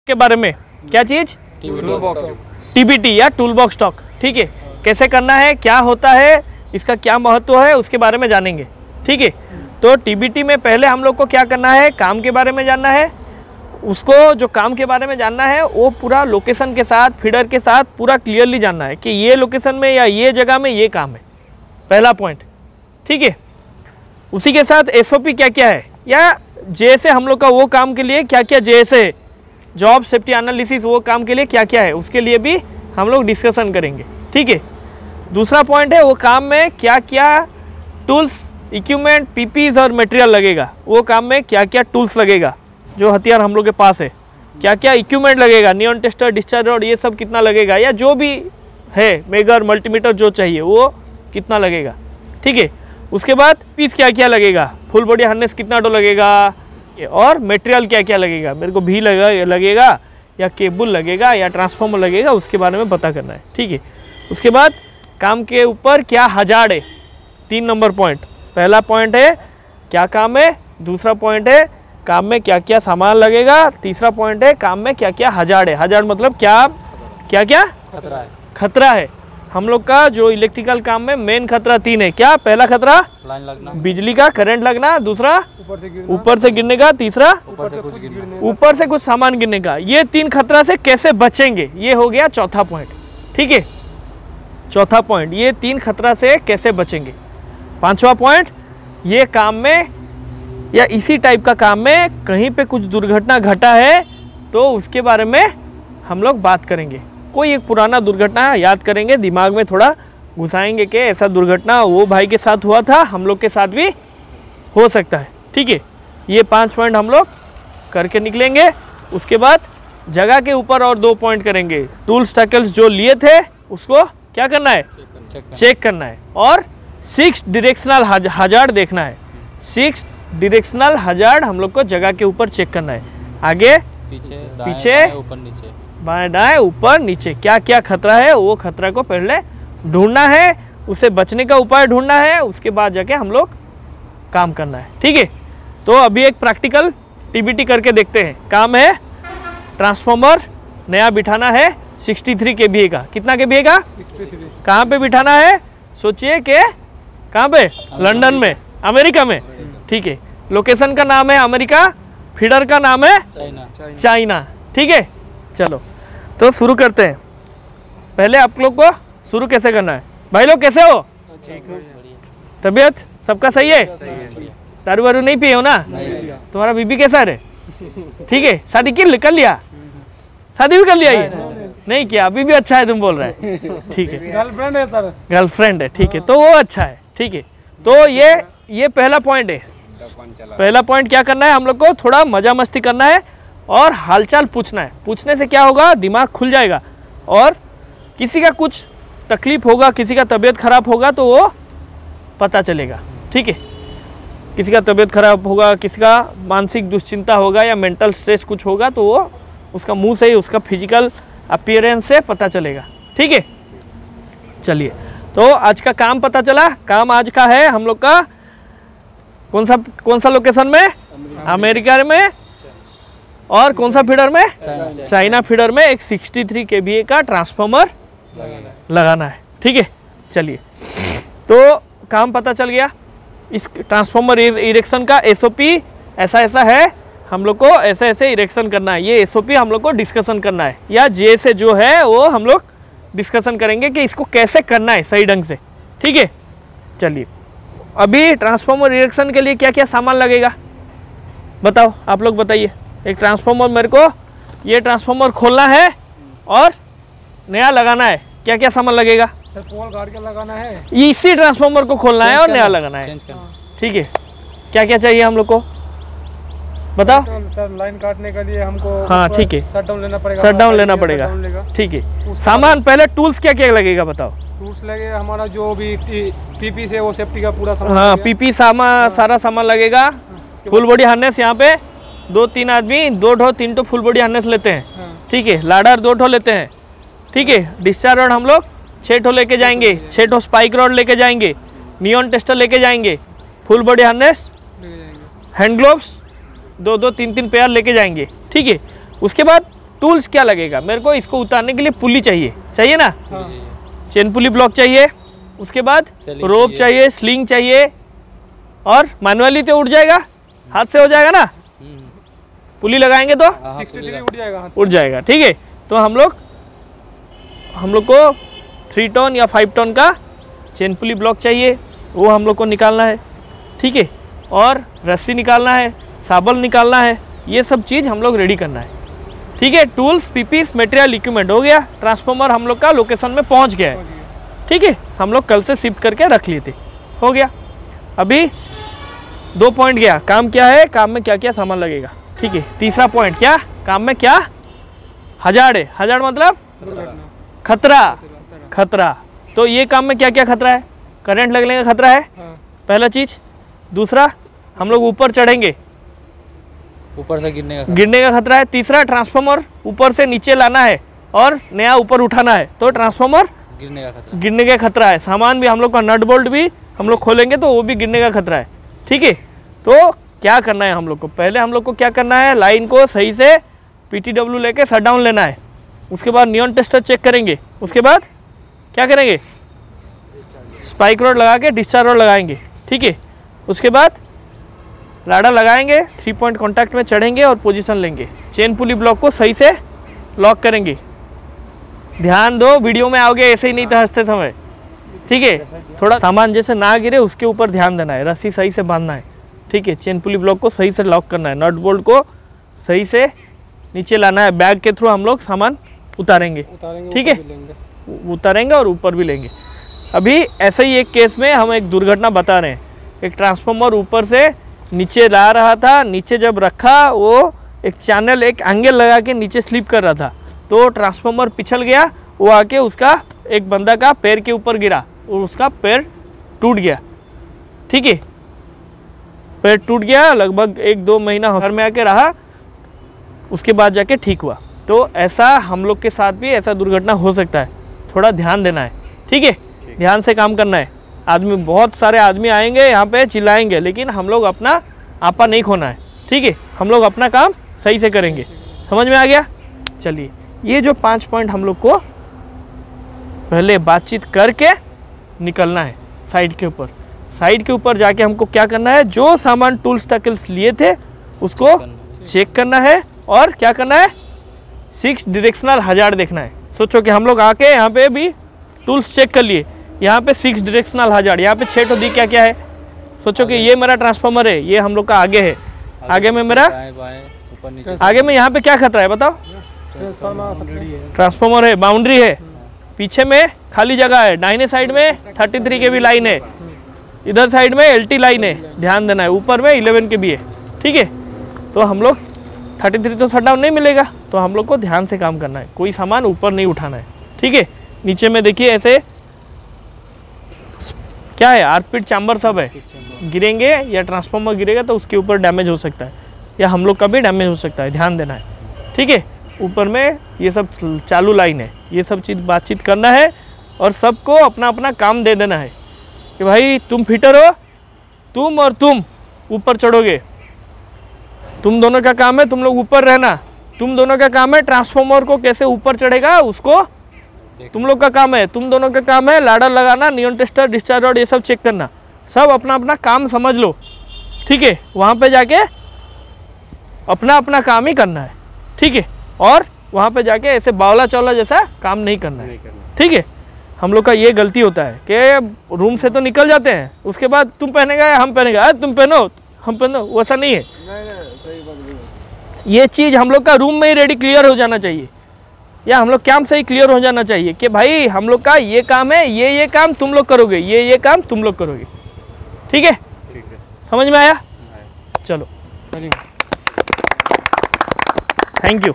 के बारे में, क्या चीज, टीबीटी या टूल बॉक्स टॉक। ठीक है, कैसे करना है, क्या होता है, इसका क्या महत्व है, उसके बारे में जानेंगे। ठीक है, तो टीबीटी में पहले हम लोग को क्या करना है, काम के बारे में जानना है। उसको जो काम के बारे में जानना है वो पूरा लोकेशन के साथ, फीडर के साथ पूरा क्लियरली जानना है कि ये लोकेशन में या ये जगह में ये काम है, पहला पॉइंट। ठीक है, उसी के साथ एसओपी क्या क्या है, या जैसे हम लोग का वो काम के लिए क्या क्या जैसे है, जॉब सेफ्टी एनालिसिस वो काम के लिए क्या क्या है, उसके लिए भी हम लोग डिस्कशन करेंगे। ठीक है, दूसरा पॉइंट है वो काम में क्या क्या टूल्स, इक्विपमेंट, पीपीज और मटेरियल लगेगा, वो काम में क्या क्या टूल्स लगेगा, जो हथियार हम लोग के पास है, क्या क्या इक्विपमेंट लगेगा, नियॉन टेस्टर, डिस्चार्ज रॉड, ये सब कितना लगेगा, या जो भी है मेगर, मल्टीमीटर जो चाहिए वो कितना लगेगा। ठीक है, उसके बाद पीस क्या क्या लगेगा, फुल बॉडी हार्नेस कितना टो लगेगा, और मटेरियल क्या क्या लगेगा, मेरे को भी लगेगा या केबल लगेगा या ट्रांसफार्मर लगेगा, उसके बारे में पता करना है। ठीक है, उसके बाद काम के ऊपर क्या हजार्ड है, 3 नंबर पॉइंट। पहला पॉइंट है क्या काम है, दूसरा पॉइंट है काम में क्या क्या सामान लगेगा, तीसरा पॉइंट है काम में क्या क्या हजार्ड है। हजार्ड मतलब क्या क्या क्या खतरा है, खतरा है। हम लोग का जो इलेक्ट्रिकल काम में मेन खतरा 3 है। क्या, पहला खतरा लाइन लगना, बिजली का करंट लगना, दूसरा ऊपर से गिरने का, तीसरा ऊपर से कुछ सामान गिरने का। ये 3 खतरा से कैसे बचेंगे, ये हो गया चौथा पॉइंट। ठीक है, चौथा पॉइंट, ये 3 खतरा से कैसे बचेंगे। पांचवा पॉइंट, ये काम में या इसी टाइप का काम में कहीं पे कुछ दुर्घटना घटा है तो उसके बारे में हम लोग बात करेंगे। कोई एक पुराना दुर्घटना याद करेंगे, दिमाग में थोड़ा घुसाएंगे कि ऐसा दुर्घटना वो भाई के साथ हुआ था, हम लोग के साथ भी हो सकता है। ठीक है, ये 5 पॉइंट हम लोग करके निकलेंगे। उसके बाद जगह के ऊपर और 2 पॉइंट करेंगे। टूल्स टैकल्स जो लिए थे उसको क्या करना है, चेक करना है, और 6 डायरेक्शनल हजार्ड देखना है। 6 डायरेक्शनल हजार्ड हम लोग को जगह के ऊपर चेक करना है। आगे पीछे, ऊपर नीचे, बाएं दाएं, ऊपर नीचे, क्या क्या खतरा है वो खतरा को पहले ढूंढना है, उससे बचने का उपाय ढूंढना है, उसके बाद जाके हम लोग काम करना है। ठीक है, तो अभी एक प्रैक्टिकल टीबीटी करके देखते हैं। काम है ट्रांसफार्मर नया बिठाना है 63 kVA का। कितना kVA का, कहाँ पे बिठाना है, सोचिए कि कहाँ पे, लंदन में, अमेरिका में। ठीक है, लोकेशन का नाम है अमेरिका, फीडर का नाम है चाइना। ठीक है, चलो तो शुरू करते हैं। पहले आप लोग को शुरू कैसे करना है, भाई लोग कैसे हो, तबीयत सबका सही है, दारू वारू नहीं पिए हो ना, तुम्हारा बीबी कैसा है, ठीक है, शादी कर लिया, शादी भी कर लिया, ये नहीं किया, अभी भी अच्छा है तुम बोल रहे हैं। ठीक है, गर्लफ्रेंड है सर, गर्लफ्रेंड है, ठीक है, तो वो अच्छा है। ठीक है, तो ये पहला पॉइंट है। पहला पॉइंट क्या करना है, हम लोग को थोड़ा मजा मस्ती करना है और हालचाल पूछना है। पूछने से क्या होगा, दिमाग खुल जाएगा, और किसी का कुछ तकलीफ होगा, किसी का तबीयत खराब होगा तो वो पता चलेगा। ठीक है, किसी का तबीयत खराब होगा, किसी का मानसिक दुश्चिंता होगा या मेंटल स्ट्रेस कुछ होगा तो वो उसका मुंह से ही, उसका फिजिकल अपीयरेंस से पता चलेगा। ठीक है, चलिए, तो आज का काम पता चला। काम आज का है हम लोग का कौन सा लोकेशन में, अमेरिका में, और कौन सा फीडर में, चाइना फीडर में एक 63 kVA का ट्रांसफार्मर लगाना है। ठीक है, चलिए, तो काम पता चल गया। इस ट्रांसफार्मर इरेक्शन का एसओपी ऐसा है, हम लोग को ऐसे ऐसे इरेक्शन करना है। ये एसओपी हम लोग को डिस्कशन करना है, या जे से जो है वो हम लोग डिस्कशन करेंगे कि इसको कैसे करना है सही ढंग से। ठीक है, चलिए, अभी ट्रांसफार्मर इरेक्शन के लिए क्या क्या सामान लगेगा बताओ, आप लोग बताइए। एक ट्रांसफार्मर, मेरे को ये ट्रांसफार्मर खोलना है और नया लगाना है, क्या क्या सामान लगेगा, पोल गाड़ के लगाना है, इसी ट्रांसफार्मर को खोलना है और नया लगाना है। ठीक है, क्या क्या चाहिए हम लोग को बताओ। सर लाइन काटने के लिए हमको, हाँ ठीक है, शट डाउन लेना पड़ेगा, शट डाउन लेना पड़ेगा। ठीक है, सामान पहले टूल्स क्या क्या लगेगा बताओ। टूल्स लगेगा हमारा जो भी पीपी से वो सेफ्टी का पूरा सामान, हाँ पीपी सारा सामान लगेगा। फुल बॉडी हार्नेस, यहाँ पे 2-3 आदमी 2-3 फुल बॉडी हार्नेस लेते हैं। ठीक है, लाडर 2 लेते हैं। ठीक है, डिस्चार्ज रॉड हम लोग 6 लेके जाएंगे, 6 स्पाइक रॉड लेके जाएंगे, नियॉन टेस्टर लेके जाएंगे, full body harness, hand gloves 2-3 pair लेके जाएंगे। ठीक है, उसके बाद टूल्स क्या लगेगा, मेरे को इसको उतारने के लिए पुली चाहिए ना, चेन पुली ब्लॉक चाहिए, उसके बाद रोप चाहिए, स्लिंग चाहिए, और मैनुअली तो उठ जाएगा, हाथ से हो जाएगा ना, पुली लगाएंगे तो 63 उठ जाएगा, उठ जाएगा। ठीक है, तो हम लोग को 3 टन या 5 टन का चेन पुली ब्लॉक चाहिए, वो हम लोग को निकालना है। ठीक है, और रस्सी निकालना है, साबल निकालना है, ये सब चीज़ हम लोग रेडी करना है। ठीक है, टूल्स, पीपीस, मटेरियल, इक्विपमेंट हो गया। ट्रांसफार्मर हम लोग का लोकेशन में पहुंच गया है। ठीक है, हम लोग कल से शिफ्ट करके रख लिए थे, हो गया। अभी 2 पॉइंट गया, काम क्या है, काम में क्या क्या सामान लगेगा। ठीक है, तीसरा पॉइंट क्या, काम में क्या हजार्ड है। हजार्ड मतलब खतरा। तो ये काम में क्या क्या खतरा है, करंट लगने का खतरा है, पहला चीज। दूसरा, हम लोग ऊपर चढ़ेंगे, ऊपर से गिरने का खतरा है। तीसरा, ट्रांसफार्मर ऊपर से नीचे लाना है और नया ऊपर उठाना है, तो ट्रांसफार्मर गिरने का खतरा है। सामान भी हम लोग का, नट बोल्ट भी हम लोग खोलेंगे तो वो भी गिरने का खतरा है। ठीक है, तो क्या करना है हम लोग को, पहले हम लोग को क्या करना है, लाइन को सही से PTW लेके शट डाउन लेना है। उसके बाद नियॉन टेस्टर चेक करेंगे। उसके बाद क्या करेंगे, स्पाइक रॉड लगा के डिस्चार्ज रॉड लगाएंगे। ठीक है, उसके बाद लाडा लगाएंगे, 3 पॉइंट कॉन्टैक्ट में चढ़ेंगे और पोजीशन लेंगे। चेन पुली ब्लॉक को सही से लॉक करेंगे। ध्यान दो, वीडियो में आओगे ऐसे ही नहीं था हंसते समय। ठीक है, थोड़ा सामान जैसे ना गिरे उसके ऊपर ध्यान देना है, रस्सी सही से बांधना है। ठीक है, चेन पुली ब्लॉक को सही से लॉक करना है, नट बोल्ट को सही से नीचे लाना है। बैग के थ्रू हम लोग सामान उतारेंगे। ठीक है, उतारेंगे और ऊपर भी लेंगे। अभी ऐसे ही एक केस में हम एक दुर्घटना बता रहे हैं। एक ट्रांसफार्मर ऊपर से नीचे ला रहा था, नीचे जब रखा वो एक चैनल, एक एंगल लगा के नीचे स्लिप कर रहा था, तो ट्रांसफार्मर पिछल गया, वो आके उसका एक बंदा का पैर के ऊपर गिरा और उसका पैर टूट गया। ठीक है, पैर टूट गया, लगभग 1-2 महीना घर में आके रहा, उसके बाद जाके ठीक हुआ। तो ऐसा हम लोग के साथ भी ऐसा दुर्घटना हो सकता है, थोड़ा ध्यान देना है। ठीक है, ध्यान से काम करना है। आदमी, बहुत सारे आदमी आएंगे यहाँ पे चिल्लाएंगे, लेकिन हम लोग अपना आपा नहीं खोना है। ठीक है, हम लोग अपना काम सही से करेंगे। समझ में आ गया? चलिए, ये जो 5 पॉइंट हम लोग को पहले बातचीत करके निकलना है। साइड के ऊपर जाके हमको क्या करना है, जो सामान टूल्स टैकल्स लिए थे उसको चेक करना है, और क्या करना है, 6 डायरेक्शनल हजार्ड देखना है। सोचो कि हम लोग आके यहाँ पे भी टूल्स चेक कर लिए, यहाँ पे 6 डायरेक्शनल हजार्ड, यहाँ पे 6 दी क्या क्या है। सोचो कि ये मेरा ट्रांसफार्मर है, ये हम लोग का आगे है, आगे में मेरा, आगे में यहाँ पे क्या खतरा है बताओ, ट्रांसफार्मर है, बाउंड्री है, पीछे में खाली जगह है, दाहिने साइड में 33 के भी लाइन है, इधर साइड में LT लाइन है, ध्यान देना है, ऊपर में 11 के भी है। ठीक है, तो हम लोग 33 तो शट डाउन नहीं मिलेगा, तो हम लोग को ध्यान से काम करना है, कोई सामान ऊपर नहीं उठाना है। ठीक है, नीचे में देखिए ऐसे क्या है, आर्पिट चैम्बर सब है, गिरेंगे या ट्रांसफार्मर गिरेगा तो उसके ऊपर डैमेज हो सकता है, या हम लोग का भी डैमेज हो सकता है, ध्यान देना है। ठीक है, ऊपर में ये सब चालू लाइन है, ये सब चीज़ बातचीत करना है, और सबको अपना अपना काम दे देना है कि भाई तुम फिटर हो, तुम और तुम ऊपर चढ़ोगे, तुम दोनों का काम है तुम लोग ऊपर रहना, तुम दोनों का काम है ट्रांसफार्मर को कैसे ऊपर चढ़ेगा उसको तुम लोग का काम है, तुम दोनों का काम है लाडर लगाना, नियॉन टेस्टर, डिस्चार्ज रॉड, ये सब चेक करना। सब अपना अपना काम समझ लो। ठीक है, वहाँ पे जाके अपना अपना काम ही करना है। ठीक है, और वहाँ पे जाके ऐसे बावला चौला जैसा काम नहीं करना है। ठीक है, हम लोग का ये गलती होता है कि रूम से तो निकल जाते हैं, उसके बाद तुम पहनेगा या हम पहनेगा, तुम पहनो हम पहनो, वैसा नहीं है। ये चीज़ हम लोग का रूम में ही रेडी क्लियर हो जाना चाहिए, या हम लोग कैंप से ही क्लियर हो जाना चाहिए कि भाई हम लोग का ये काम है, ये काम तुम लोग करोगे, ये काम तुम लोग करोगे। ठीक है, समझ में आया? चलो, थैंक यू।